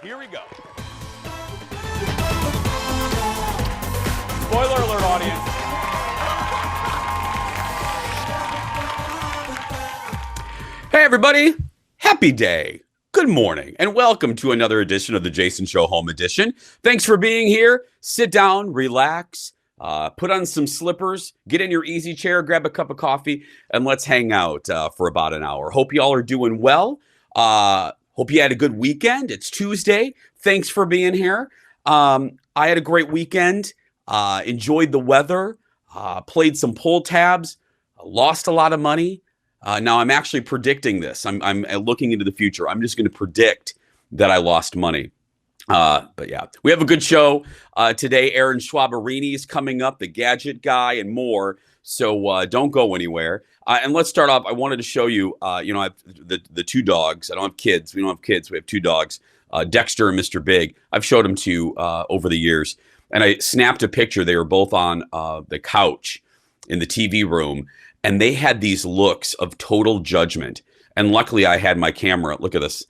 Here we go. Spoiler alert, audience. Hey, everybody. Happy day. Good morning, and welcome to another edition of the Jason Show Home Edition. Thanks for being here. Sit down, relax, put on some slippers, get in your easy chair, grab a cup of coffee, and let's hang out for about an hour. Hope you all are doing well. Hope you had a good weekend. It's Tuesday. Thanks for being here. I had a great weekend. Enjoyed the weather. Played some pull tabs. Lost a lot of money. Now I'm actually predicting this. I'm looking into the future. I'm just going to predict that I lost money. But yeah, we have a good show today. Erin Schwab is coming up, the Gadget Guy, and more. So don't go anywhere. And let's start off. I wanted to show you. I have the two dogs. I don't have kids. We don't have kids. We have two dogs, Dexter and Mr. Big. I've showed them to you over the years, and I snapped a picture. They were both on the couch in the TV room. And they had these looks of total judgment. And luckily I had my camera. Look at this.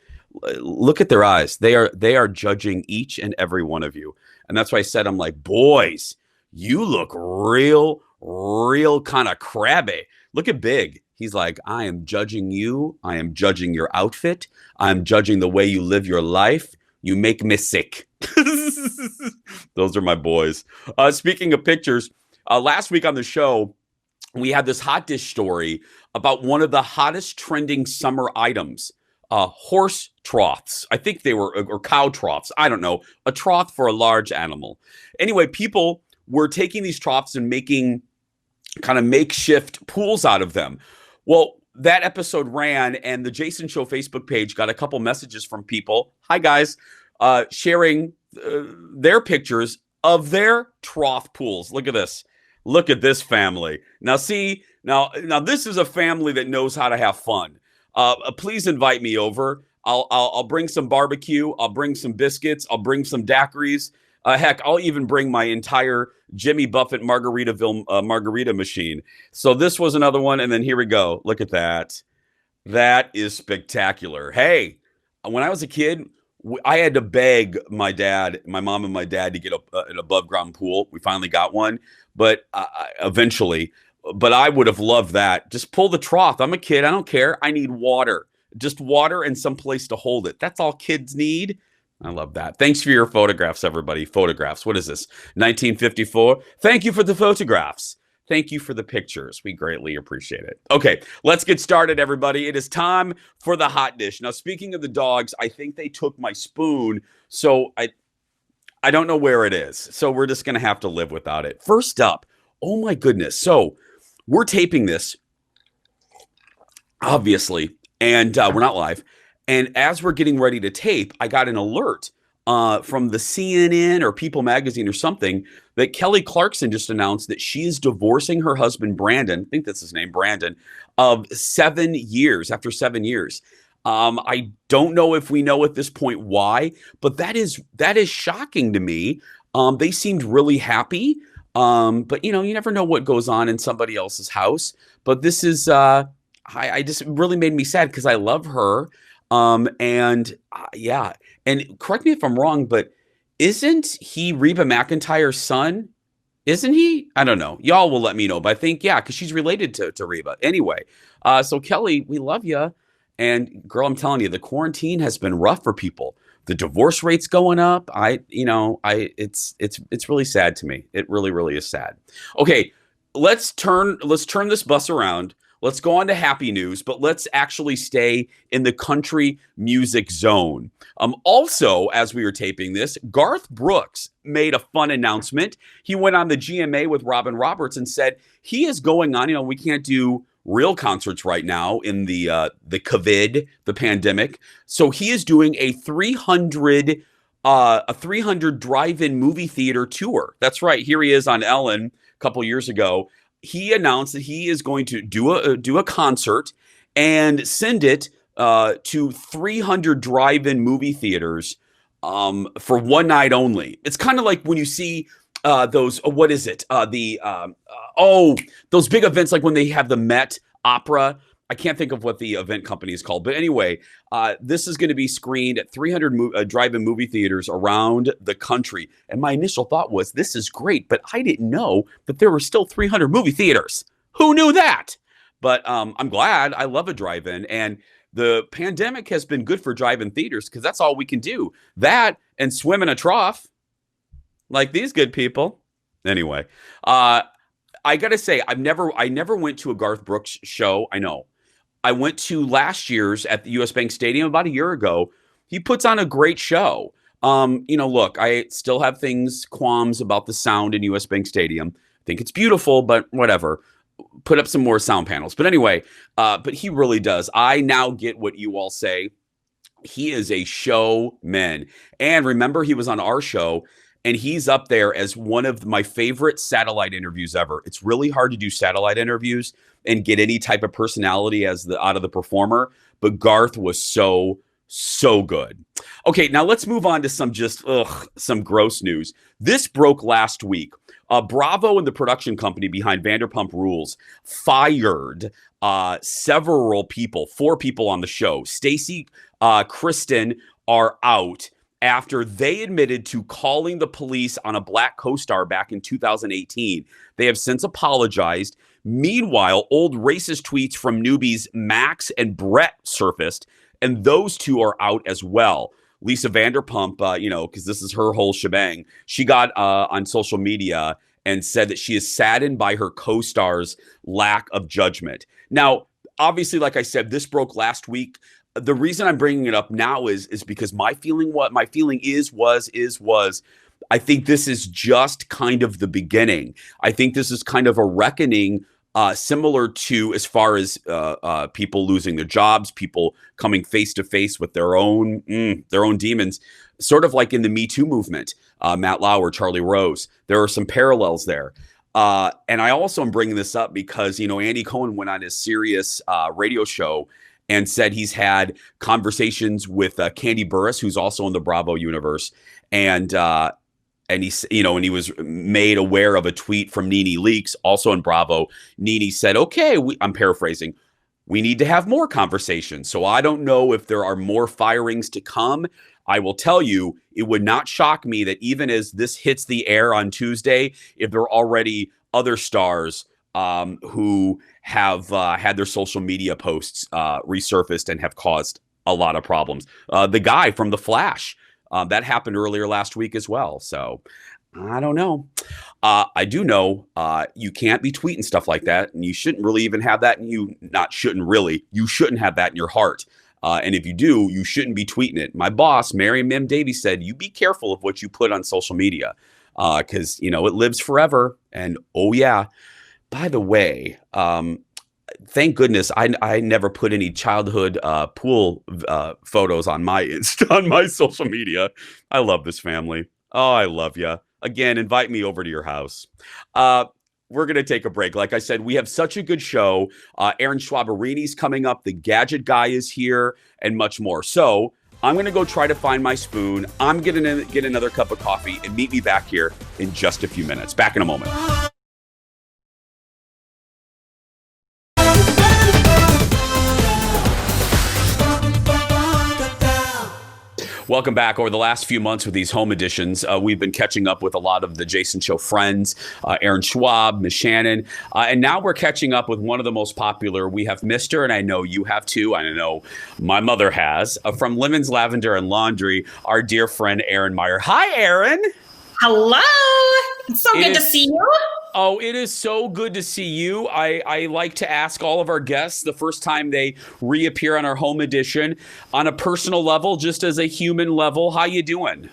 Look at their eyes. They are judging each and every one of you. And that's why I said, I'm like, boys, you look real kind of crabby. Look at Big. He's like, I am judging you. I am judging your outfit. I'm judging the way you live your life. You make me sick. Those are my boys. Speaking of pictures, last week on the show, we had this hot dish story about one of the hottest trending summer items, horse troughs. I think they were, or cow troughs. I don't know, a trough for a large animal. Anyway, people were taking these troughs and making kind of makeshift pools out of them. Well, that episode ran, and the Jason Show Facebook page got a couple messages from people. Hi, guys, sharing their pictures of their trough pools. Look at this. Look at this family. Now, see, now this is a family that knows how to have fun. Please invite me over. I'll bring some barbecue. I'll bring some biscuits. I'll bring some daiquiris. Heck, I'll even bring my entire Jimmy Buffett Margaritaville margarita machine. So this was another one, and then here we go. Look at that. That is spectacular. Hey, when I was a kid, I had to beg my mom and my dad to get an above ground pool. We finally got one, but eventually, but I would have loved that. Just pull the trough. I'm a kid. I don't care. I need water, just water and some place to hold it. That's all kids need. I love that. Thanks for your photographs, everybody. Photographs. What is this? 1954. Thank you for the photographs. Thank you for the pictures. We greatly appreciate it. Okay, let's get started, everybody. It is time for the hot dish. Now, speaking of the dogs, I think they took my spoon, so I don't know where it is. So we're just going to have to live without it. First up, oh my goodness. So we're taping this, obviously, and we're not live. And as we're getting ready to tape, I got an alert from the CNN or People Magazine or something that Kelly Clarkson just announced that she is divorcing her husband, Brandon. I think that's his name, Brandon, of 7 years, after 7 years. I don't know if we know at this point why, but that is shocking to me. They seemed really happy, but you never know what goes on in somebody else's house. But this is, I just really made me sad because I love her. Yeah. And correct me if I'm wrong, but isn't he Reba McEntire's son? Isn't he? I don't know. Y'all will let me know. But I think, yeah, because she's related to Reba. Anyway, so Kelly, we love you. And girl, I'm telling you, the quarantine has been rough for people. The divorce rate's going up. It's really sad to me. It really, really is sad. Okay, let's turn this bus around. Let's go on to happy news, but let's actually stay in the country music zone. Also, as we were taping this, Garth Brooks made a fun announcement. He went on the GMA with Robin Roberts and said he is going on, we can't do real concerts right now in the COVID, the pandemic. So he is doing a 300 drive-in movie theater tour. That's right. Here he is on Ellen a couple years ago. He announced that he is going to do a concert and send it to 300 drive-in movie theaters for one night only. It's kind of like when you see those, what is it? Those big events like when they have the Met Opera I can't think of what the event company is called. But anyway, this is going to be screened at 300 drive-in movie theaters around the country. And my initial thought was, this is great, but I didn't know that there were still 300 movie theaters. Who knew that? But I'm glad. I love a drive-in. And the pandemic has been good for drive-in theaters because that's all we can do. That and swim in a trough like these good people. Anyway, I got to say, I never went to a Garth Brooks show. I know. I went to last year's at the US Bank Stadium about a year ago. He puts on a great show. Look, I still have qualms about the sound in US Bank Stadium. I think it's beautiful, but whatever. Put up some more sound panels. But anyway, but he really does. I now get what you all say. He is a showman. And remember, he was on our show, and he's up there as one of my favorite satellite interviews ever. It's really hard to do satellite interviews and get any type of personality out of the performer. But Garth was so good. Okay, now let's move on to some gross news. This broke last week. Bravo and the production company behind Vanderpump Rules fired several people, 4 people on the show. Stacey, Kristen are out after they admitted to calling the police on a black co-star back in 2018. They have since apologized. Meanwhile, old racist tweets from newbies Max and Brett surfaced, and those 2 are out as well. Lisa Vanderpump, because this is her whole shebang, she got on social media and said that she is saddened by her co-star's lack of judgment. Now, obviously, like I said, this broke last week. The reason I'm bringing it up now is because my feeling was, I think this is just kind of the beginning. I think this is kind of a reckoning, similar to as far as people losing their jobs, people coming face to face with their own demons, sort of like in the Me Too movement. Matt Lauer, Charlie Rose. There are some parallels there. And I also am bringing this up because, Andy Cohen went on his Sirius radio show and said he's had conversations with Candy Burris, who's also in the Bravo universe. And he was made aware of a tweet from Nene Leakes, also in Bravo. Nene said, okay, I'm paraphrasing, we need to have more conversations. So I don't know if there are more firings to come. I will tell you, it would not shock me that even as this hits the air on Tuesday, if there are already other stars who have had their social media posts resurfaced and have caused a lot of problems. The guy from The Flash, that happened earlier last week as well. So I don't know. I do know you can't be tweeting stuff like that, and you shouldn't really even have that. And you shouldn't have that in your heart. And if you do, you shouldn't be tweeting it. My boss, Mary Mim Davies, said, you be careful of what you put on social media because, it lives forever. And, oh, yeah, by the way, thank goodness I never put any childhood pool photos on my social media. I love this family. Oh, I love you. Again, invite me over to your house. We're going to take a break. Like I said, we have such a good show. Erin Schwab coming up. The Gadget Guy is here and much more. So I'm going to go try to find my spoon. I'm going to get another cup of coffee and meet me back here in just a few minutes. Back in a moment. Welcome back. Over the last few months with these home editions, we've been catching up with a lot of the Jason Show friends, Erin Schwab, Miss Shannon, and now we're catching up with one of the most popular. We have Mr., and I know you have too, I know my mother has, from Lemons, Lavender, and Laundry, our dear friend Erin Meyer. Hi, Erin. Hello. It's so good to see you. Oh, it is so good to see you. I like to ask all of our guests the first time they reappear on our home edition, on a personal level, just as a human level. How you doing?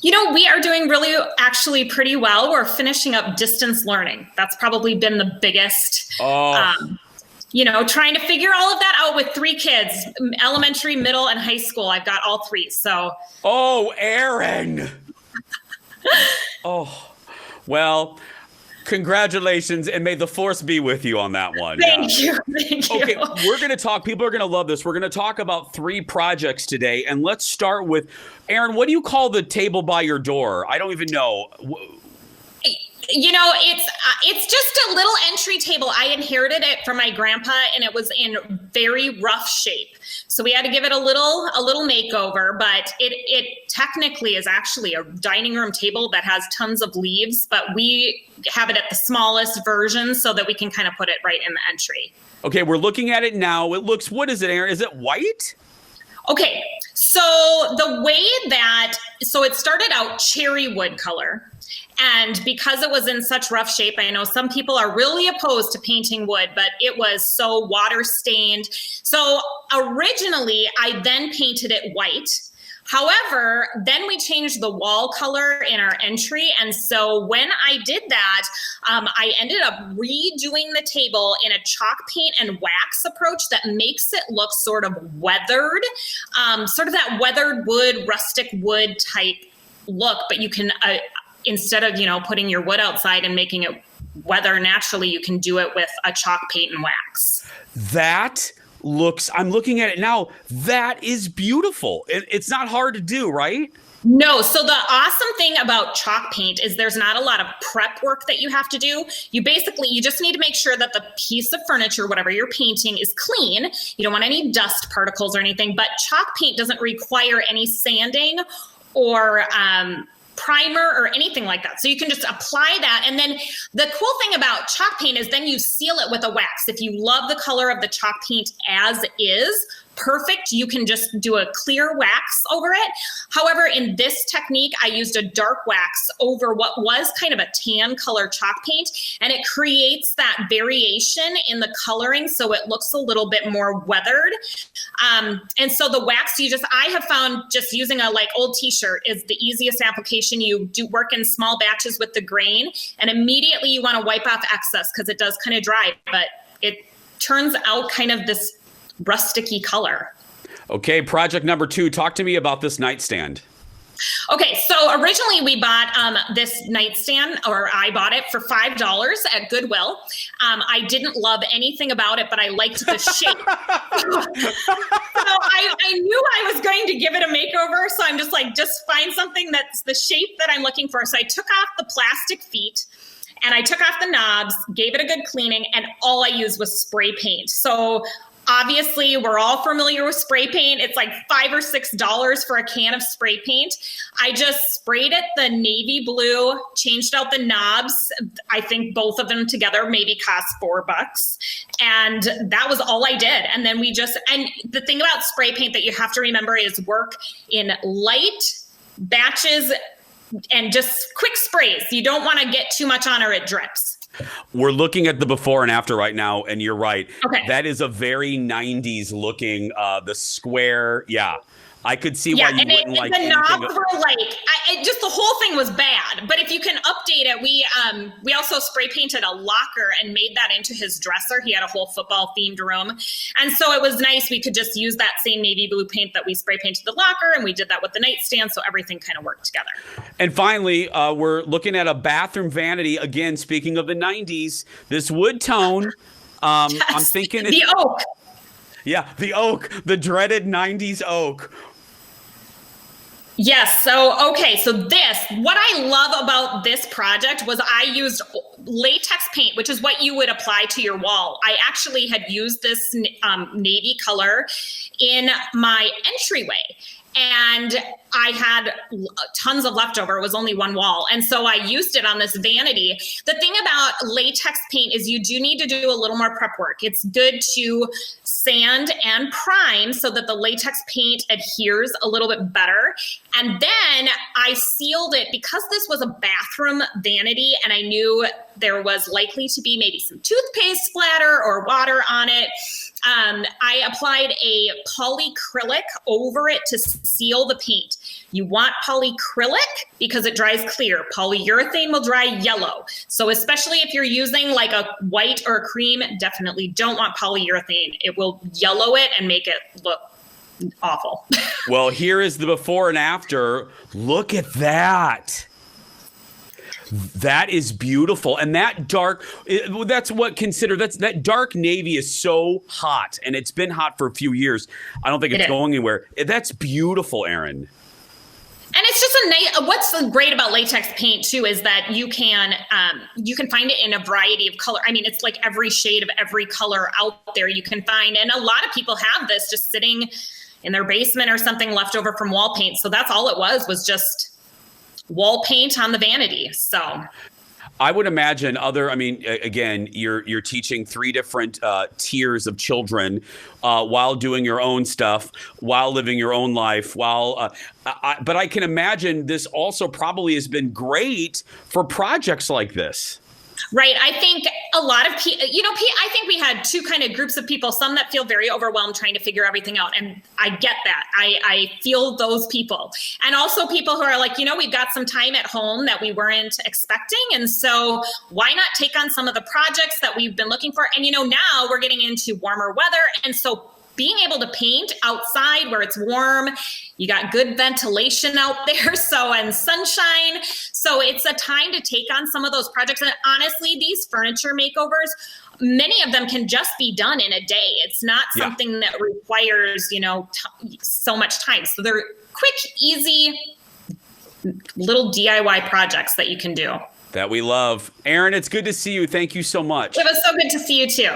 We are doing really actually pretty well. We're finishing up distance learning. That's probably been the biggest, trying to figure all of that out with 3 kids, elementary, middle, and high school. I've got all 3. So. Oh, Erin. Oh, well. Congratulations, and may the force be with you on that one. Thank you. Okay, we're going to talk. People are going to love this. We're going to talk about 3 projects today, and let's start with, Erin, what do you call the table by your door? I don't even know. It's just a little entry table. I inherited it from my grandpa, and it was in very rough shape. So we had to give it a little makeover, but it technically is actually a dining room table that has tons of leaves, but we have it at the smallest version so that we can kind of put it right in the entry. Okay, we're looking at it now. It looks, what is it, Erin? Is it white? Okay, so it started out cherry wood color. And because it was in such rough shape, I know some people are really opposed to painting wood, but it was so water stained. So originally, I then painted it white. However, then we changed the wall color in our entry. And so when I did that, I ended up redoing the table in a chalk paint and wax approach that makes it look sort of weathered, sort of that weathered wood, rustic wood type look. But you can, instead of, putting your wood outside and making it weather naturally, you can do it with a chalk paint and wax. I'm looking at it now. That is beautiful. It's not hard to do, right? No. So the awesome thing about chalk paint is there's not a lot of prep work that you have to do. You just need to make sure that the piece of furniture, whatever you're painting, is clean. You don't want any dust particles or anything, but chalk paint doesn't require any sanding or primer or anything like that. So you can just apply that. And then the cool thing about chalk paint is then you seal it with a wax. If you love the color of the chalk paint as is, perfect. You can just do a clear wax over it. However, in this technique, I used a dark wax over what was kind of a tan color chalk paint, and it creates that variation in the coloring so it looks a little bit more weathered. And so the wax I have found just using a old t-shirt is the easiest application. You do work in small batches with the grain, and immediately you want to wipe off excess because it does kind of dry, but it turns out kind of this rusticy color. Okay, project number 2. Talk to me about this nightstand. Okay, so originally we bought this nightstand, or I bought it for $5 at Goodwill. I didn't love anything about it, but I liked the shape. So I knew I was going to give it a makeover, so I'm just find something that's the shape that I'm looking for. So I took off the plastic feet, and I took off the knobs, gave it a good cleaning, and all I used was spray paint. So obviously, we're all familiar with spray paint. It's like $5 or $6 for a can of spray paint. I just sprayed it the navy blue, changed out the knobs. I think both of them together maybe cost $4. And that was all I did. And then and the thing about spray paint that you have to remember is work in light batches and just quick sprays. You don't want to get too much on or it drips. We're looking at the before and after right now, and you're right. Okay. That is a very 90s looking, the square. Yeah. I could see why you wouldn't like the knobs were just the whole thing was bad. But if you can update it, we also spray painted a locker and made that into his dresser. He had a whole football themed room, and so it was nice. We could just use that same navy blue paint that we spray painted the locker, and we did that with the nightstand. So everything kind of worked together. And finally, we're looking at a bathroom vanity again. Speaking of the 90s, this wood tone. Yes, I'm thinking the oak. Yeah, the oak, the dreaded 90s oak. Yes. So what I love about this project was I used latex paint, which is what you would apply to your wall. I actually had used this navy color in my entryway. And I had tons of leftover. It was only one wall. And so I used it on this vanity. The thing about latex paint is you do need to do a little more prep work. It's good to sand and prime so that the latex paint adheres a little bit better. And then I sealed it because this was a bathroom vanity and I knew there was likely to be maybe some toothpaste splatter or water on it. I applied a polycrylic over it to seal the paint. You want polycrylic because it dries clear. Polyurethane will dry yellow. So especially if you're using like a white or a cream, definitely don't want polyurethane. It will yellow it and make it look awful. Well, here is the before and after. Look at that. That is beautiful. And that dark, that dark navy is so hot, and it's been hot for a few years. I don't think it's going anywhere. That's beautiful, Erin. And it's just a nice, what's great about latex paint too, is that you can find it in a variety of color. I mean, it's like every shade of every color out there you can find. And a lot of people have this just sitting in their basement or something left over from wall paint. So that's all it was just wall paint on the vanity. So I would imagine again, you're teaching 3 different tiers of children while doing your own stuff, while living your own life, but I can imagine this also probably has been great for projects like this. Right. I think a lot of people, I think we had 2 kind of groups of people, some that feel very overwhelmed trying to figure everything out. And I get that. I feel those people. And also people who are like, we've got some time at home that we weren't expecting. And so why not take on some of the projects that we've been looking for? And, now we're getting into warmer weather. And so being able to paint outside where it's warm, you got good ventilation out there, and sunshine. So it's a time to take on some of those projects. And honestly, these furniture makeovers, many of them can just be done in a day. It's not something that requires, so much time. So they're quick, easy, little DIY projects that you can do. That we love. Erin, it's good to see you. Thank you so much. It was so good to see you too.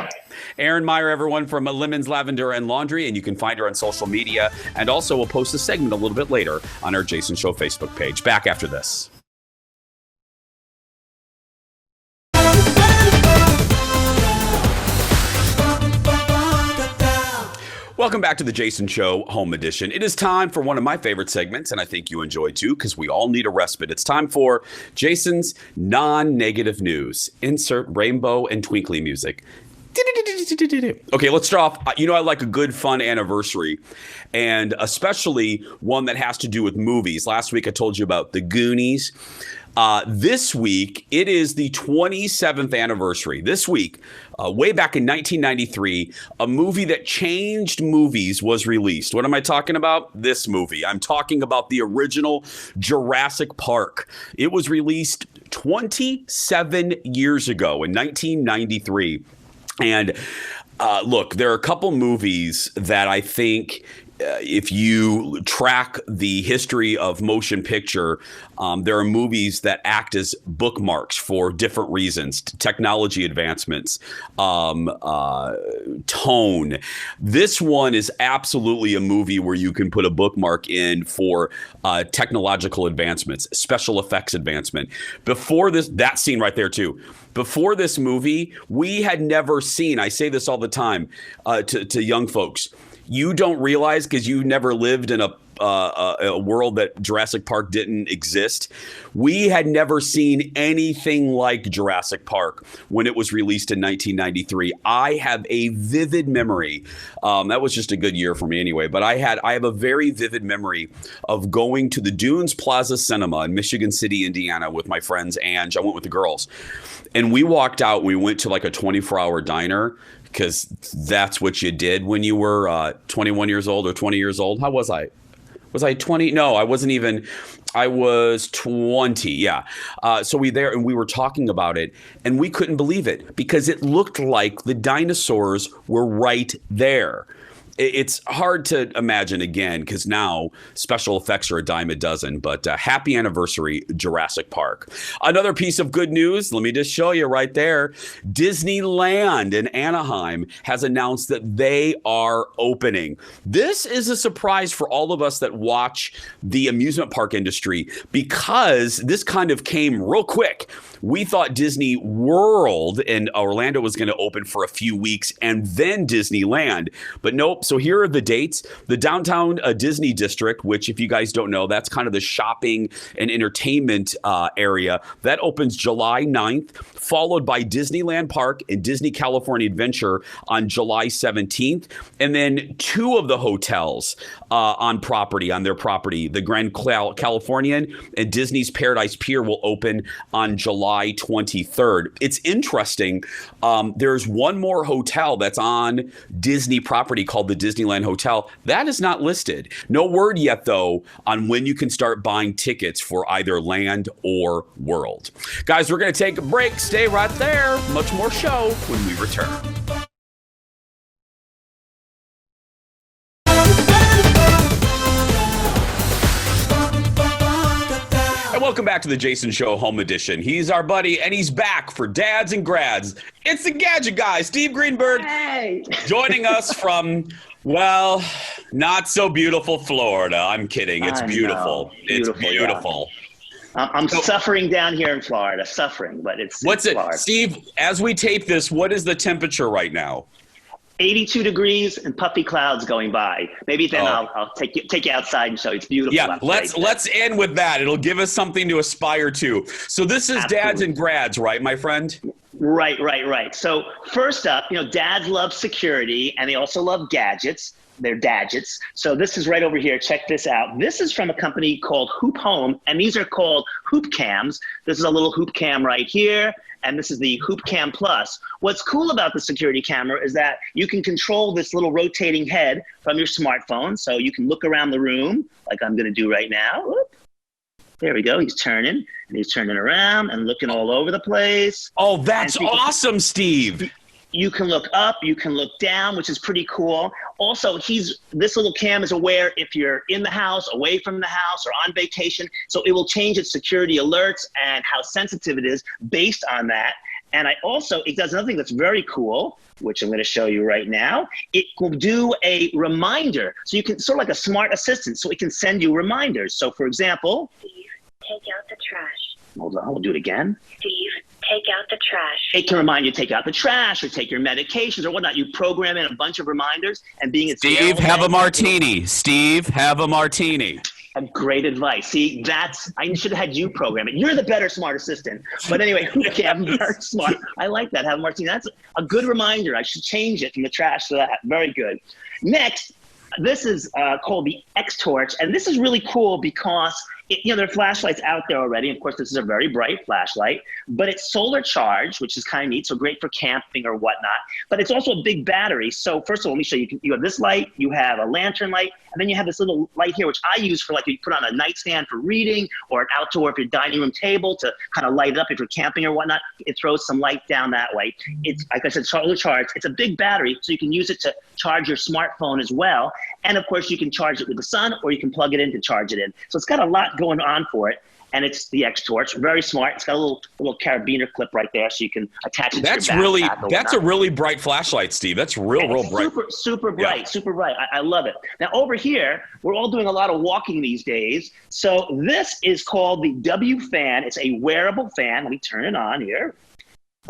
Erin Meyer, everyone, from Lemons, Lavender, and Laundry, and you can find her on social media. And also, we'll post a segment a little bit later on our Jason Show Facebook page. Back after this. Welcome back to the Jason Show Home Edition. It is time for one of my favorite segments, and I think you enjoy too, because we all need a respite. It's time for Jason's non-negative news. Insert rainbow and twinkly music. Okay, let's start off. I like a good, fun anniversary, and especially one that has to do with movies. Last week, I told you about The Goonies. This week, it is the 27th anniversary. This week, way back in 1993, a movie that changed movies was released. What am I talking about? This movie. I'm talking about the original Jurassic Park. It was released 27 years ago in 1993. And look, there are a couple movies that I think if you track the history of motion picture, there are movies that act as bookmarks for different reasons, technology advancements, tone. This one is absolutely a movie where you can put a bookmark in for technological advancements, special effects advancement. Before this, that scene right there too. Before this movie, we had never seen, I say this all the time to young folks, you don't realize because you never lived in a world that Jurassic Park didn't exist. We had never seen anything like Jurassic Park when it was released in 1993. I have a vivid memory. That was just a good year for me anyway. But I have a very vivid memory of going to the Dunes Plaza Cinema in Michigan City, Indiana, with my friends. Ange, I went with the girls, and we walked out. We went to like a 24-hour diner, because that's what you did when you were 21 years old or 20 years old. How was I? Was I 20? No, I wasn't even. I was 20. Yeah. So we were talking about it, and we couldn't believe it because it looked like the dinosaurs were right there. It's hard to imagine again because now special effects are a dime a dozen, but happy anniversary, Jurassic Park. Another piece of good news, let me just show you right there. Disneyland in Anaheim has announced that they are opening. This is a surprise for all of us that watch the amusement park industry because this kind of came real quick. We thought Disney World in Orlando was going to open for a few weeks and then Disneyland, but nope. So here are the dates. The downtown Disney district, which if you guys don't know, that's kind of the shopping and entertainment area, that opens July 9th, followed by Disneyland Park and Disney California Adventure on July 17th. And then 2 of the hotels on their property, the Grand Californian and Disney's Paradise Pier will open on July 23rd. It's interesting. There's one more hotel that's on Disney property called the Disneyland Hotel. That is not listed. No word yet, though, on when you can start buying tickets for either Land or World. Guys, we're going to take a break. Stay right there. Much more show when we return. right, welcome back to the Jason Show Home Edition. He's our buddy, and he's back for Dads and Grads. It's the Gadget Guy, Steve Greenberg, joining us from, well, not so beautiful Florida. I'm kidding. It's beautiful. It's beautiful. Yeah. I'm suffering down here in Florida, but it's Florida. Steve, as we tape this, what is the temperature right now? 82 degrees and puffy clouds going by. Maybe then I'll take you outside and show you. It's beautiful. Yeah, let's end with that. It'll give us something to aspire to. So this is Dads and Grads, right, my friend? Right. So first up, dads love security and they also love gadgets. They're dadgets. So this is right over here. Check this out. This is from a company called Hoop Home, and these are called Hoop Cams. This is a little Hoop Cam right here, and this is the Hoop Cam Plus. What's cool about the security camera is that you can control this little rotating head from your smartphone, so you can look around the room like I'm going to do right now. Whoop. There we go. He's turning, and he's turning around and looking all over the place. Oh, that's awesome, Steve. You can look up, you can look down, which is pretty cool. Also, this little cam is aware if you're in the house, away from the house, or on vacation. So it will change its security alerts and how sensitive it is based on that. And it does another thing that's very cool, which I'm going to show you right now. It will do a reminder. So you can sort of like a smart assistant. So it can send you reminders. So for example, Steve, take out the trash. Hold on, we'll do it again. Steve, take out the trash. It can remind you to take out the trash or take your medications or whatnot. You program in a bunch of reminders and being at Steve, have a martini. Steve, have a martini. Great advice. See, I should have had you program it. You're the better smart assistant. But anyway, I'm very smart. I like that. Have a martini. That's a good reminder. I should change it from the trash to that. Very good. Next, this is called the X-Torch, and this is really cool because there are flashlights out there already. Of course, this is a very bright flashlight, but it's solar charged, which is kind of neat, so great for camping or whatnot. But it's also a big battery. So first of all, let me show you. You have this light, you have a lantern light, and then you have this little light here, which I use for you put on a nightstand for reading or an outdoor for your dining room table to kind of light it up if you're camping or whatnot. It throws some light down that way. It's, like I said, solar charged. It's a big battery, so you can use it to charge your smartphone as well. And of course, you can charge it with the sun or you can plug it in to charge it in. So it's got a lot going on for it. And it's the X-Torch, very smart. It's got a little carabiner clip right there, so you can attach it to your backpack. That's a really bright flashlight, Steve. That's real bright. Super bright, super bright. I love it. Now over here, we're all doing a lot of walking these days. So this is called the W Fan. It's a wearable fan. Let me turn it on here.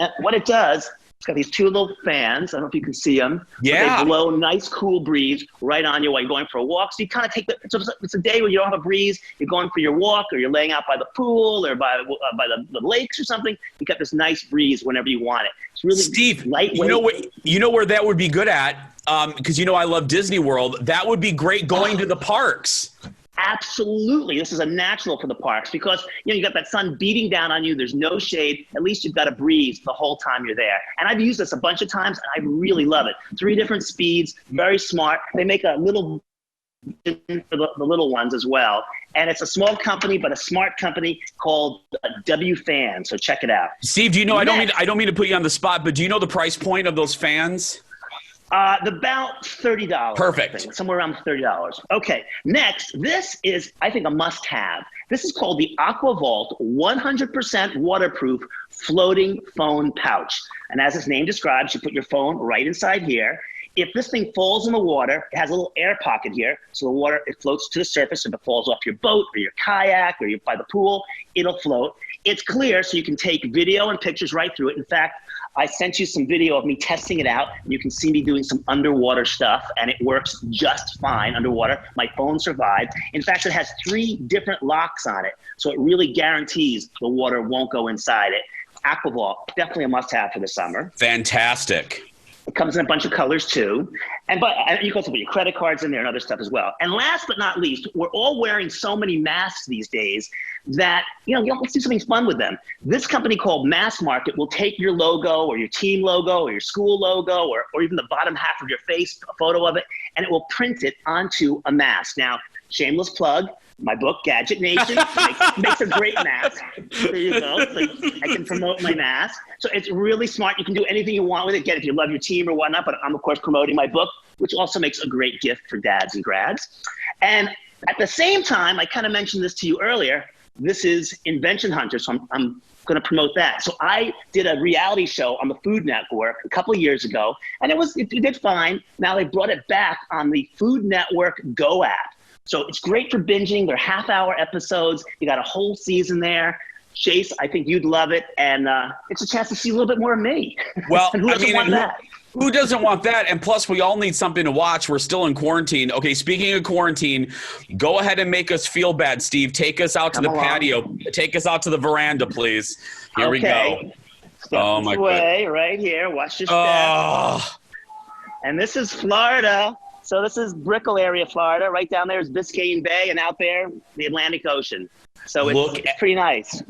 And what it does, it's got these two little fans. I don't know if you can see them. Yeah. They blow nice, cool breeze right on you while you're going for a walk. So you kind of it's a day where you don't have a breeze. You're going for your walk or you're laying out by the pool or by the lakes or something. You got this nice breeze whenever you want it. It's really Steve, lightweight. You know where that would be good at? Because I love Disney World. That would be great going to the parks. Absolutely. This is a natural for the parks because, you got that sun beating down on you. There's no shade. At least you've got a breeze the whole time you're there. And I've used this a bunch of times, and I really love it. 3 different speeds, very smart. They make a little for the little ones as well. And it's a small company, but a smart company called W Fan. So check it out. Steve, do you know, I don't mean to put you on the spot, but do you know the price point of those fans? About $30. Perfect. Somewhere around $30. Okay. Next, this is, I think, a must-have. This is called the AquaVault 100% waterproof floating phone pouch. And as its name describes, you put your phone right inside here. If this thing falls in the water, it has a little air pocket here. So the water, it floats to the surface. If it falls off your boat or your kayak or you're by the pool, it'll float. It's clear, so you can take video and pictures right through it. In fact, I sent you some video of me testing it out. You can see me doing some underwater stuff, and it works just fine underwater. My phone survived. In fact, it has 3 different locks on it, so it really guarantees the water won't go inside it. AquaVault, definitely a must-have for the summer. Fantastic. It comes in a bunch of colors too. And you can also put your credit cards in there and other stuff as well. And last but not least, we're all wearing so many masks these days that, let's do something fun with them. This company called Mass Market will take your logo or your team logo or your school logo or even the bottom half of your face, a photo of it, and it will print it onto a mask. Now, shameless plug, my book, Gadget Nation, makes a great mask. There you go. So I can promote my mask. So it's really smart. You can do anything you want with it. Again, if you love your team or whatnot, but I'm, of course, promoting my book, which also makes a great gift for dads and grads. And at the same time, I kind of mentioned this to you earlier, this is Invention Hunter, so I'm going to promote that. So I did a reality show on the Food Network a couple of years ago, and it did fine. Now they brought it back on the Food Network Go app. So it's great for binging. They're half-hour episodes. You got a whole season there. Chase, I think you'd love it, and it's a chance to see a little bit more of me. Well, and who doesn't want that? Who doesn't want that? And plus, we all need something to watch. We're still in quarantine. Okay, speaking of quarantine, go ahead and make us feel bad, Steve. Take us out to the patio. Take us out to the veranda, please. Here we go. Oh, my God. Right here. Watch your step. And this is Florida. So this is Brickell area, Florida. Right down there is Biscayne Bay, and out there, the Atlantic Ocean. So it's pretty nice.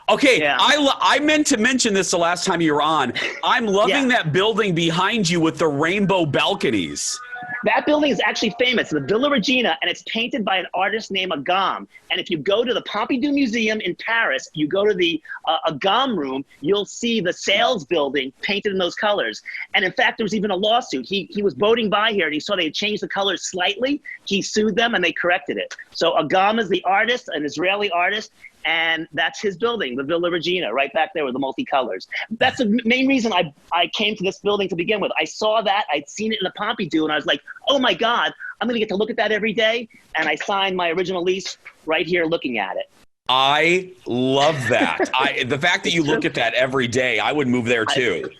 Okay, yeah. I meant to mention this the last time you were on. I'm loving that building behind you with the rainbow balconies. That building is actually famous, the Villa Regina, and it's painted by an artist named Agam. And if you go to the Pompidou Museum in Paris, you go to the Agam room, you'll see the sales building painted in those colors. And in fact, there was even a lawsuit. He was boating by here and he saw they had changed the colors slightly. He sued them and they corrected it. So Agam is the artist, an Israeli artist, and that's his building, the Villa Regina, right back there with the multicolors. That's the main reason I came to this building to begin with. I saw that, I'd seen it in the Pompidou, and I was like, oh my God, I'm gonna get to look at that every day. And I signed my original lease right here looking at it. I love that. The fact that you look at that every day, I would move there too.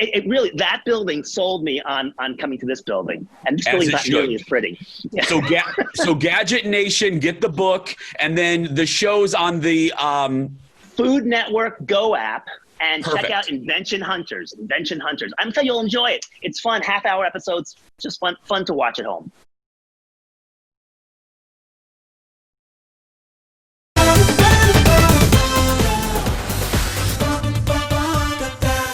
It really, that building sold me on coming to this building, and this building's not nearly as pretty. So Gadget Nation, get the book, and then the shows on the Food Network Go app, and Perfect. Check out Invention Hunters. Invention Hunters. I'm telling you, you'll enjoy it. It's fun, half-hour episodes, just fun to watch at home.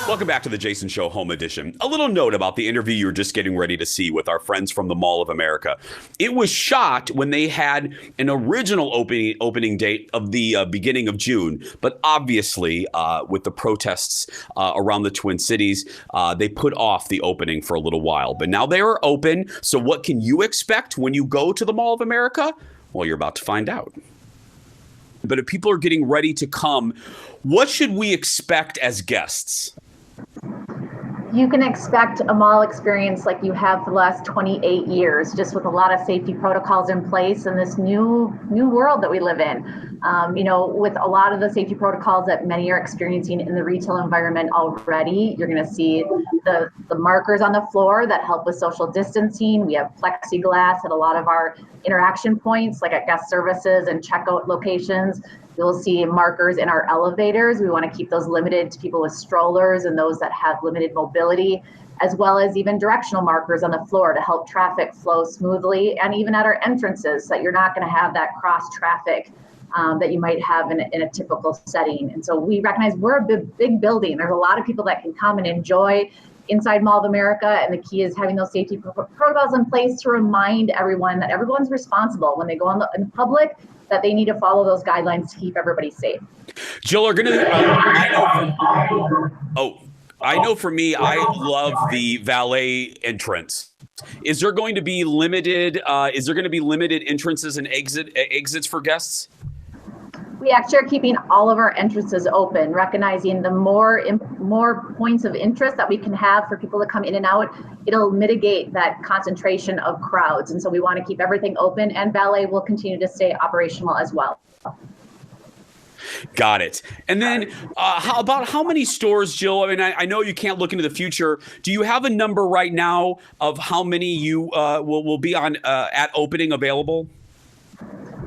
Welcome back to the Jason Show Home Edition. A little note about the interview you were just getting ready to see with our friends from the Mall of America. It was shot when they had an original opening date of the beginning of June, but obviously with the protests around the Twin Cities, they put off the opening for a little while. But now they are open. So what can you expect when you go to the Mall of America? Well, you're about to find out. But if people are getting ready to come, what should we expect as guests? You can expect a mall experience like you have for the last 28 years, just with a lot of safety protocols in place in this new world that we live in. With a lot of the safety protocols that many are experiencing in the retail environment already, you're going to see the markers on the floor that help with social distancing. We have plexiglass at a lot of our interaction points, like at guest services and checkout locations. You'll see markers in our elevators. We want to keep those limited to people with strollers and those that have limited mobility, as well as even directional markers on the floor to help traffic flow smoothly, and even at our entrances, so that you're not going to have that cross traffic that you might have in a typical setting. And so we recognize we're a big building. There's a lot of people that can come and enjoy inside Mall of America, and the key is having those safety protocols in place to remind everyone that everyone's responsible when they go in public, that they need to follow those guidelines to keep everybody safe. Jill, I know for me, I love the valet entrance. Is there going to be limited entrances and exits for guests? We actually are keeping all of our entrances open, recognizing the more points of interest that we can have for people to come in and out, it'll mitigate that concentration of crowds. And so we want to keep everything open, and valet will continue to stay operational as well. Got it. And then how many stores, Jill? I mean, I know you can't look into the future. Do you have a number right now of how many you will be on at opening available?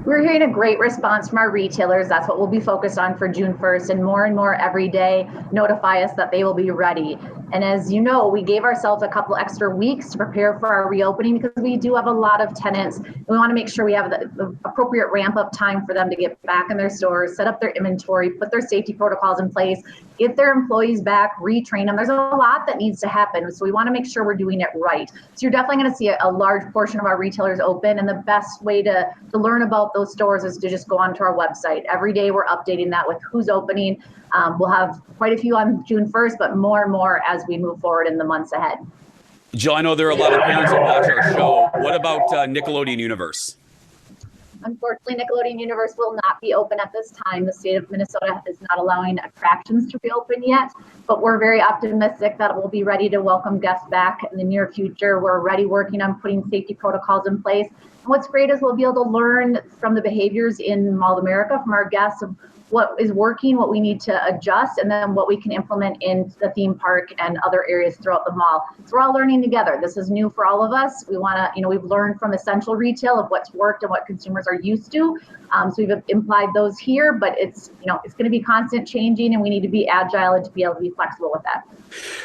We're hearing a great response from our retailers. That's what we'll be focused on for June 1st, and more every day notify us that they will be ready. And as you know, we gave ourselves a couple extra weeks to prepare for our reopening because we do have a lot of tenants. We want to make sure we have the appropriate ramp up time for them to get back in their stores, set up their inventory, put their safety protocols in place, get their employees back, retrain them. There's a lot that needs to happen. So we want to make sure we're doing it right. So you're definitely going to see a large portion of our retailers open. And the best way to learn about those stores is to just go onto our website. Every day we're updating that with who's opening. We'll have quite a few on June 1st, but more and more as we move forward in the months ahead. Jill, I know there are a lot of parents that watch our show. What about Nickelodeon Universe? Unfortunately, Nickelodeon Universe will not be open at this time. The state of Minnesota is not allowing attractions to be open yet, but we're very optimistic that we'll be ready to welcome guests back in the near future. We're already working on putting safety protocols in place. And what's great is we'll be able to learn from the behaviors in Mall of America from our guests of what is working, what we need to adjust, and then what we can implement in the theme park and other areas throughout the mall. So we're all learning together. This is new for all of us. We want to, we've learned from essential retail of what's worked and what consumers are used to. So we've implied those here, but it's going to be constant changing, and we need to be agile and to be able to be flexible with that.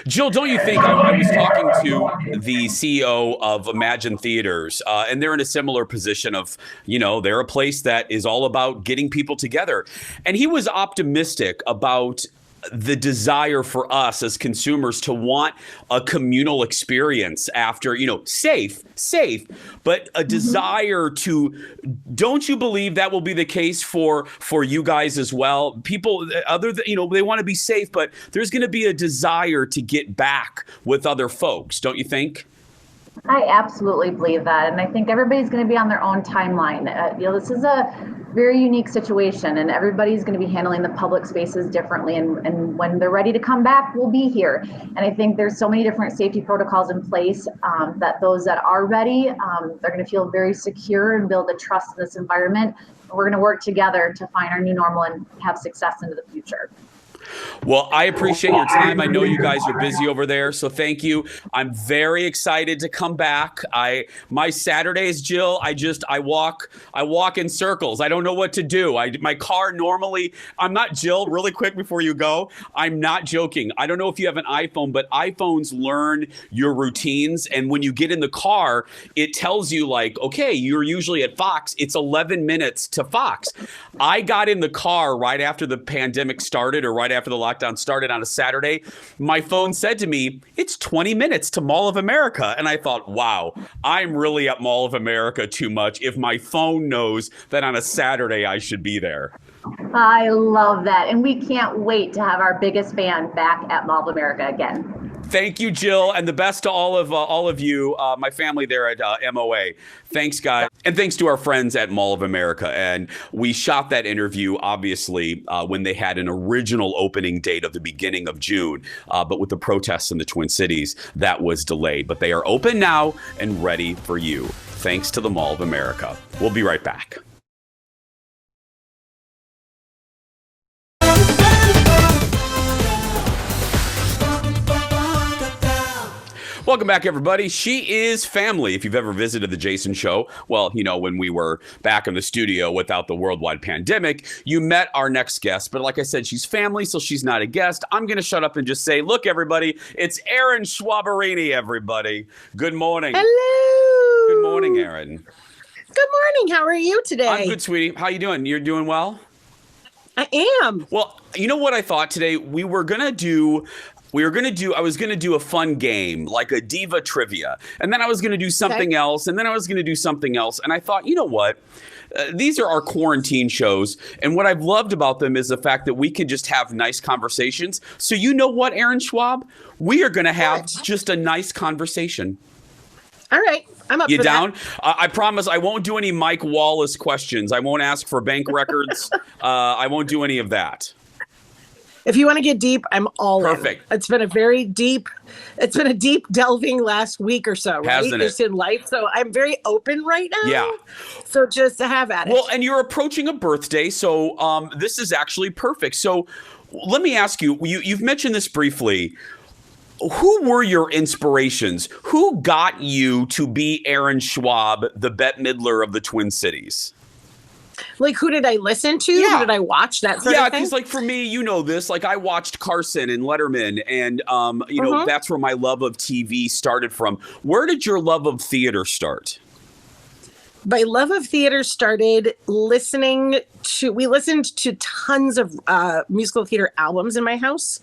Jill, don't you think I was talking to the CEO of Imagine Theaters, and they're in a similar position of, they're a place that is all about getting people together. And he was optimistic about the desire for us as consumers to want a communal experience after, safe, but a desire to, don't you believe that will be the case for you guys as well? People other than, they want to be safe, but there's going to be a desire to get back with other folks. Don't you think? I absolutely believe that. And I think everybody's going to be on their own timeline. This is a very unique situation, and everybody's going to be handling the public spaces differently. And when they're ready to come back, we'll be here. And I think there's so many different safety protocols in place that those that are ready, they're going to feel very secure and build a trust in this environment. And we're going to work together to find our new normal and have success into the future. Well, I appreciate your time. I know you guys are busy over there, so thank you. I'm very excited to come back. My Saturdays, Jill, I walk in circles. I don't know what to do. My car normally, I'm not, Jill, really quick before you go, I'm not joking. I don't know if you have an iPhone, but iPhones learn your routines, and when you get in the car, it tells you like, okay, you're usually at Fox. It's 11 minutes to Fox. I got in the car right after the pandemic started, or right after the lockdown started on a Saturday. My phone said to me, it's 20 minutes to Mall of America. And I thought, wow, I'm really at Mall of America too much if my phone knows that on a Saturday I should be there. I love that. And we can't wait to have our biggest fan back at Mall of America again. Thank you, Jill, and the best to all of you, my family there at MOA. Thanks, guys. And thanks to our friends at Mall of America. And we shot that interview, obviously, when they had an original opening date of the beginning of June. But with the protests in the Twin Cities, that was delayed. But they are open now and ready for you. Thanks to the Mall of America. We'll be right back. Welcome back, everybody. She is family. If you've ever visited The Jason Show, well, when we were back in the studio without the worldwide pandemic, you met our next guest. But like I said, she's family, so she's not a guest. I'm going to shut up and just say, look, everybody, it's Erin Schwab, everybody. Good morning. Hello. Good morning, Erin. Good morning. How are you today? I'm good, sweetie. How you doing? You're doing well? I am. Well, you know what I thought today? I was going to do a fun game, like a diva trivia. And then I was going to do something else. And then I was going to do something else. And I thought, you know what? These are our quarantine shows. And what I've loved about them is the fact that we can just have nice conversations. So you know what, Erin Schwab? We are going to have just a nice conversation. All right. I'm up you for down? That. I promise I won't do any Mike Wallace questions. I won't ask for bank records. I won't do any of that. If you want to get deep, I'm all perfect. In. It's been a deep delving last week or so, right? Hasn't it? Just in life. So I'm very open right now. Yeah. So just to have at it. Well, and you're approaching a birthday, so this is actually perfect. So let me ask you, you've mentioned this briefly. Who were your inspirations? Who got you to be Erin Schwab, the Bette Midler of the Twin Cities? Like, who did I listen to? Yeah. Who did I watch? That sort of thing? Because like for me, you know this, like I watched Carson and Letterman and, that's where my love of TV started from. Where did your love of theater start? My love of theater started listening we listened to tons of musical theater albums in my house.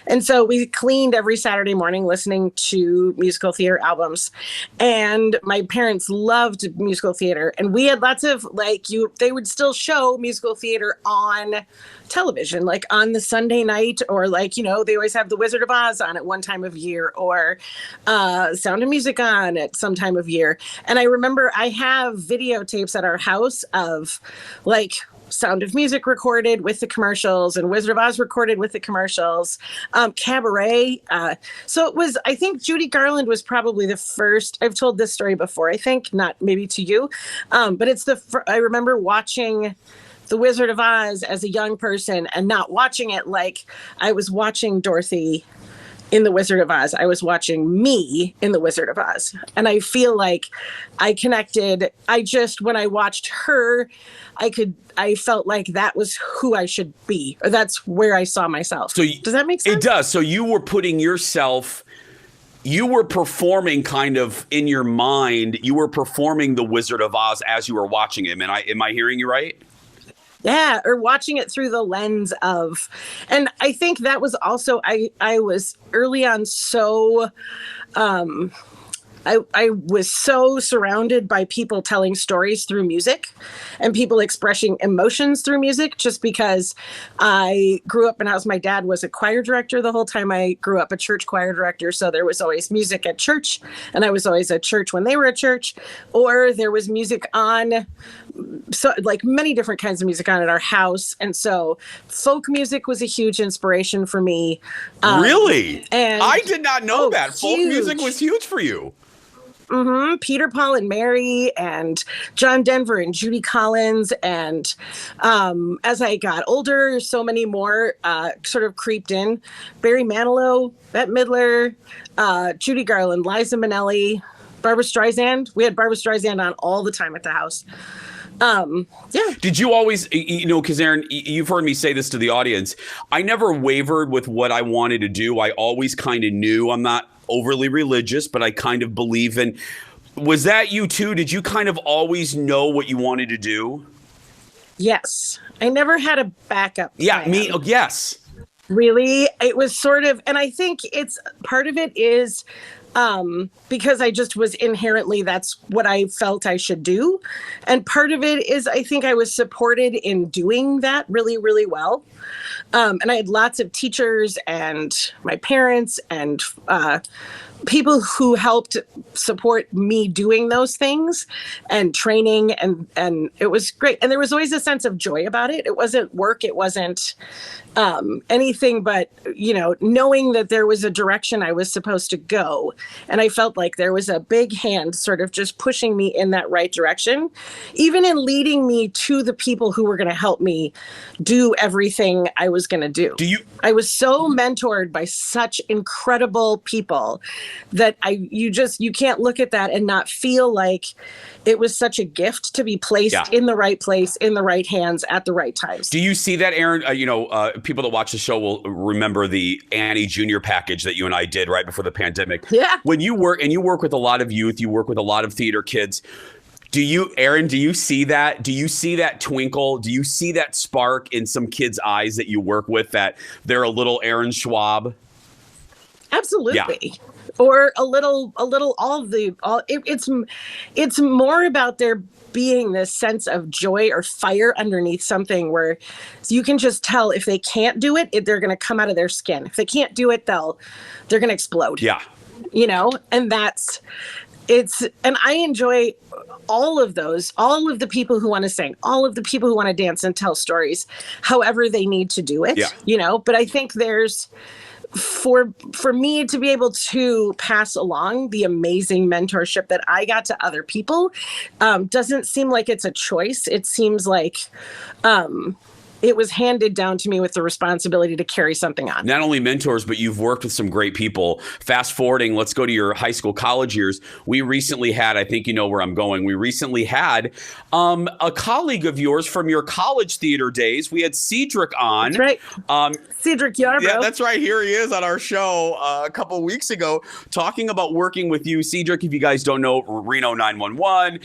And so we cleaned every Saturday morning listening to musical theater albums. And my parents loved musical theater. And we had lots of they would still show musical theater on television, like on the Sunday night, or they always have The Wizard of Oz on at one time of year, or Sound of Music on at some time of year. And I remember I have videotapes at our house of Sound of Music recorded with the commercials and Wizard of Oz recorded with the commercials, Cabaret. So it was, I think Judy Garland was probably the first. I've told this story before, I think, not maybe to you, but it's I remember watching The Wizard of Oz as a young person and not watching it like I was watching Dorothy in The Wizard of Oz. I was watching me in The Wizard of Oz. And I feel like I connected. When I watched her, I felt like that was who I should be, or that's where I saw myself. So does that make sense? It does. So you were putting yourself, you were performing kind of in your mind, you were performing The Wizard of Oz as you were watching him. And am I hearing you right? Yeah, or watching it through the lens of, and I think that was also, I was early on so, I was so surrounded by people telling stories through music and people expressing emotions through music, just because I grew up in a house. My dad was a choir director the whole time I grew up, a church choir director. So there was always music at church, and I was always at church when they were at church, or there was music on, so many different kinds of music on at our house. And so folk music was a huge inspiration for me. Really? And I did not know that. Folk huge. music was huge for you. Mm-hmm. Peter, Paul, and Mary, and John Denver, and Judy Collins. And as I got older, so many more sort of creeped in. Barry Manilow, Bette Midler, Judy Garland, Liza Minnelli, Barbra Streisand. We had Barbra Streisand on all the time at the house. Yeah. Did you always, because Erin, you've heard me say this to the audience, I never wavered with what I wanted to do. I always kind of knew. I'm not overly religious, but I kind of believe in. Was that you too? Did you kind of always know what you wanted to do? Yes. I never had a backup plan. Yeah, yes. Really? It was sort of, and I think part of it is because I just was inherently, that's what I felt I should do. And part of it is I think I was supported in doing that really, really well. And I had lots of teachers and my parents and people who helped support me doing those things and training, and it was great. And there was always a sense of joy about it. It wasn't work. It wasn't anything but, knowing that there was a direction I was supposed to go. And I felt like there was a big hand sort of just pushing me in that right direction, even in leading me to the people who were going to help me do everything I was going to do. I was so mentored by such incredible people that you can't look at that and not feel like it was such a gift to be placed in the right place, in the right hands, at the right times. Do you see that, Erin? People that watch the show will remember the Annie Junior package that you and I did right before the pandemic. Yeah. When you work with a lot of youth, you work with a lot of theater kids. Erin, do you see that? Do you see that twinkle? Do you see that spark in some kids' eyes that you work with, that they're a little Erin Schwab? Absolutely. Yeah. Or a little, it's more about there being this sense of joy or fire underneath something where you can just tell if they can't do it, they're going to come out of their skin. If they can't do it, they're going to explode. Yeah. And and I enjoy all of those, all of the people who want to sing, all of the people who want to dance and tell stories, however they need to do it, but I think there's, for me to be able to pass along the amazing mentorship that I got to other people, doesn't seem like it's a choice. It seems like it was handed down to me with the responsibility to carry something on. Not only mentors, but you've worked with some great people. Fast forwarding, let's go to your high school, college years. We recently had, I think you know where I'm going. We recently had a colleague of yours from your college theater days. We had Cedric on. That's right. Cedric Yarbrough. Yeah, that's right. Here he is on our show a couple of weeks ago talking about working with you. Cedric, if you guys don't know, Reno 911.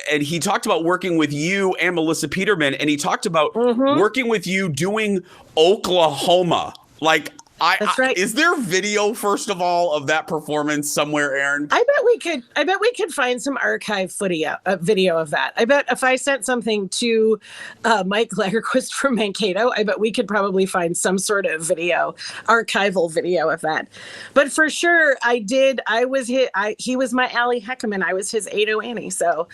And he talked about working with you and Melissa Peterman, and he talked about working with you doing Oklahoma. Like, That's right. Is there video, first of all, of that performance somewhere, Erin? I bet we could find some archive video of that. I bet if I sent something to Mike Lagerquist from Mankato, I bet we could probably find some sort of archival video of that. But for sure, I did. He was my Allie Heckerman. I was his Ado Annie. So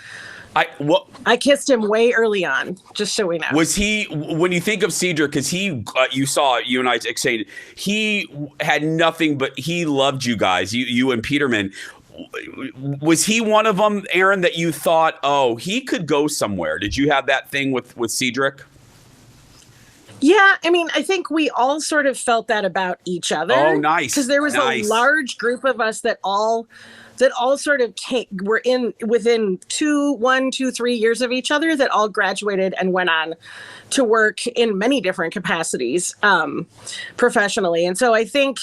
I kissed him way early on, just so we know. Was he, when you think of Cedric, because you and I saying he had nothing but he loved you guys, you and Peterman. Was he one of them, Erin, that you thought, oh, he could go somewhere? Did you have that thing with Cedric? Yeah, I mean, I think we all sort of felt that about each other. Oh, nice. Because there was a large group of us that all sort of were within 3 years of each other, that all graduated and went on to work in many different capacities professionally. And so I think,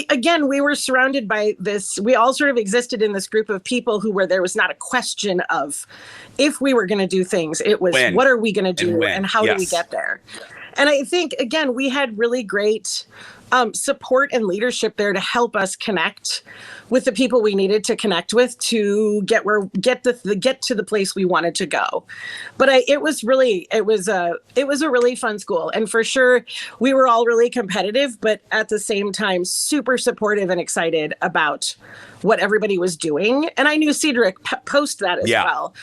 again, we were surrounded by this. We all sort of existed in this group of people there was not a question of if we were going to do things. It was what are we going to do and how do we get there? And I think, again, we had really great support and leadership there to help us connect with the people we needed to connect with to get to the place we wanted to go. But it was a really fun school, and for sure we were all really competitive, but at the same time super supportive and excited about what everybody was doing. And I knew Cedric post that as well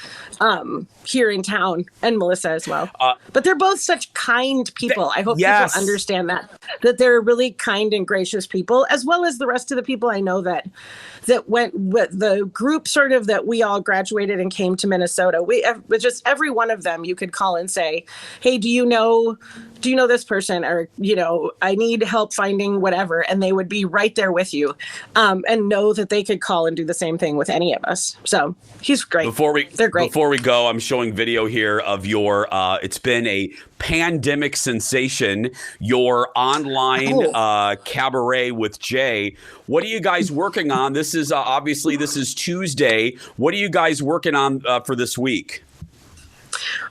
here in town, and Melissa as well. But they're both such kind people. I hope people understand that they're really kind and gracious people, as well as the rest of the people I know that went with the group sort of that we all graduated and came to Minnesota. With just every one of them, you could call and say, hey, do you know this person? Or, I need help finding whatever. And they would be right there with you and know that they could call and do the same thing with any of us. So he's great. They're great. Before we go, I'm showing video here of your, it's been a pandemic sensation, your online cabaret with Jay. What are you guys working on? This is this is Tuesday. What are you guys working on for this week?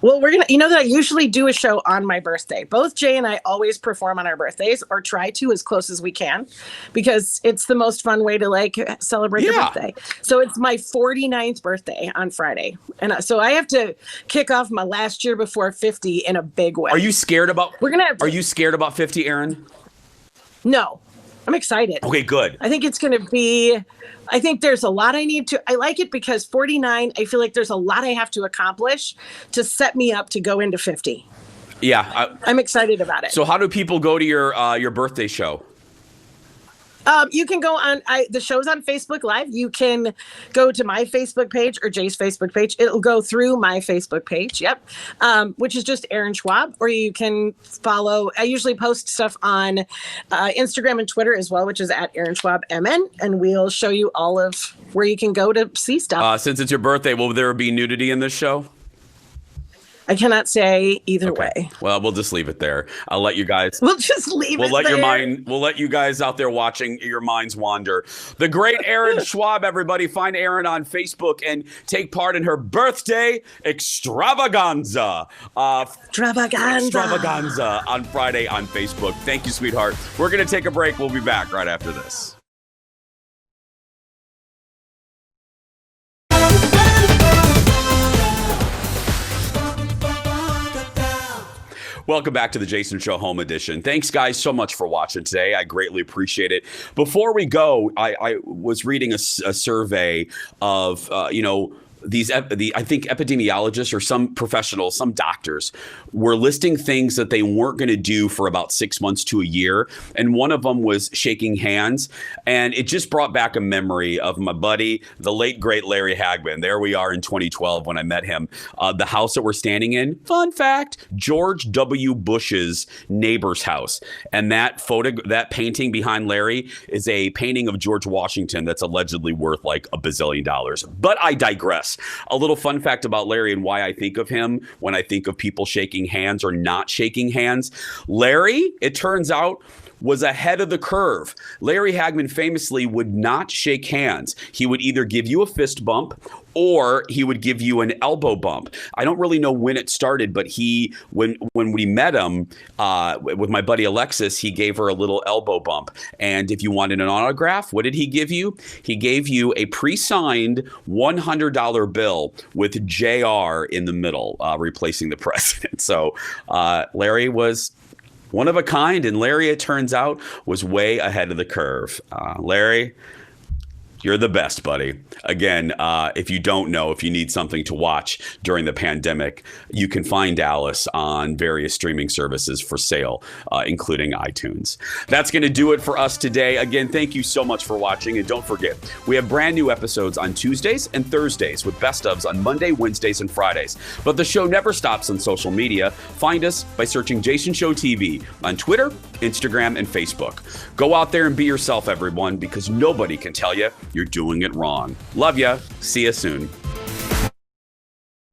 Well, we're that I usually do a show on my birthday. Both Jay and I always perform on our birthdays, or try to as close as we can, because it's the most fun way to celebrate your birthday. So it's my 49th birthday on Friday. And so I have to kick off my last year before 50 in a big way. Are you scared about, are you scared about 50, Erin? No, I'm excited. Okay, good. I think it's going to be, I think there's a lot I like it because 49, I feel like there's a lot I have to accomplish to set me up to go into 50. Yeah. I'm excited about it. So how do people go to your birthday show? You can go on, the show's on Facebook Live. You can go to my Facebook page or Jay's Facebook page. It'll go through my Facebook page. Yep. Which is just Erin Schwab, or you can follow, I usually post stuff on Instagram and Twitter as well, which is at Erin Schwab MN. And we'll show you all of where you can go to see stuff. Since it's your birthday, will there be nudity in this show? I cannot say either way. Well, we'll just leave it there. I'll let you guys. We'll just leave it there. We'll let you guys out there watching your minds wander. The great Erin Schwab, everybody. Find Erin on Facebook and take part in her birthday extravaganza. Extravaganza on Friday on Facebook. Thank you, sweetheart. We're going to take a break. We'll be back right after this. Welcome back to the Jason Show Home Edition. Thanks, guys, so much for watching today. I greatly appreciate it. Before we go, I was reading a survey of, I think epidemiologists or some professionals, some doctors were listing things that they weren't going to do for about 6 months to a year. And one of them was shaking hands. And it just brought back a memory of my buddy, the late, great Larry Hagman. There we are in 2012 when I met him. The house that we're standing in, fun fact, George W. Bush's neighbor's house. And that painting behind Larry is a painting of George Washington that's allegedly worth like $1 bazillion. But I digress. A little fun fact about Larry and why I think of him when I think of people shaking hands or not shaking hands. Larry, it turns out, was ahead of the curve. Larry Hagman famously would not shake hands. He would either give you a fist bump or he would give you an elbow bump. I don't really know when it started, but when we met him with my buddy Alexis, he gave her a little elbow bump. And if you wanted an autograph, what did he give you? He gave you a pre-signed $100 bill with JR in the middle, replacing the president. So Larry was one of a kind, and Larry, it turns out, was way ahead of the curve. Larry, you're the best, buddy. Again, if you don't know, if you need something to watch during the pandemic, you can find Alice on various streaming services for sale, including iTunes. That's going to do it for us today. Again, thank you so much for watching. And don't forget, we have brand new episodes on Tuesdays and Thursdays with best ofs on Monday, Wednesdays, and Fridays. But the show never stops on social media. Find us by searching Jason Show TV on Twitter, Instagram, and Facebook. Go out there and be yourself, everyone, because nobody can tell you you're doing it wrong. Love ya. See you soon.